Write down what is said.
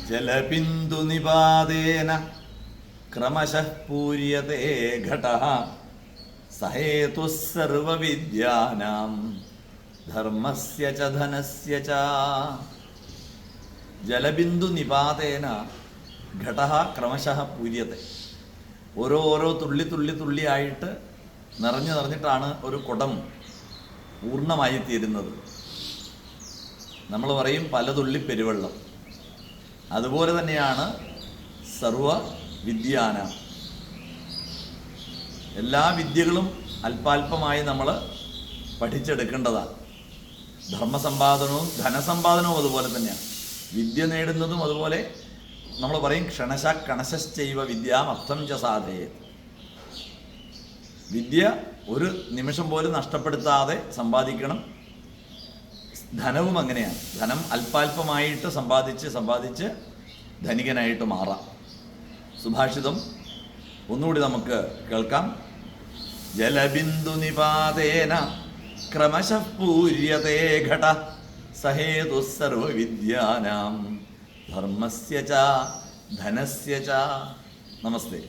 ജലബിന്ദു നിപാതേന ക്രമശഃ പൂര്യതേ ഘടഃ സഹേതുഃ സർവവിദ്യാനാം ധർമ്മസ്യ ച ധനസ്യ ച. ജലബിന്ദു നിപാതേന ഘടഃ ക്രമശഃ പൂര്യത്തെ. ഓരോ തുള്ളി തുള്ളി തുള്ളിയായിട്ട് നിറഞ്ഞിട്ടാണ് ഒരു കുടം പൂർണ്ണമായി തീരുന്നത്. നമ്മൾ പറയും പല തുള്ളി പെരുവെള്ളം. അതുപോലെ തന്നെയാണ് സർവ വിദ്യാനാം. എല്ലാ വിദ്യകളും അല്പാൽപമായി നമ്മൾ പഠിച്ചെടുക്കേണ്ടതാണ്. ധർമ്മസമ്പാദനവും ധനസമ്പാദനവും അതുപോലെ തന്നെയാണ്. വിദ്യ നേടുന്നതും അതുപോലെ നമ്മൾ പറയും ക്ഷണശ കണശശ്ചൈവ വിദ്യാമർത്ഥം ച സാധയെ. വിദ്യ ഒരു നിമിഷം പോലും നഷ്ടപ്പെടുത്താതെ സമ്പാദിക്കണം. ധനവും അങ്ങനെയാണ്. ധനം അല്പാൽപമായിട്ട് സമ്പാദിച്ച് ധനികനായിട്ട് മാറാം. സുഭാഷിതം ഒന്നുകൂടി നമുക്ക് കേൾക്കാം. ജലബിന്ദു നിപാതേന ക്രമശഃ പൂര്യതേ ഘടഃ സഹേതുഃ സർവവിദ്യാനാം ധർമ്മസ്യ ച ധനസ്യ ച. നമസ്തേ.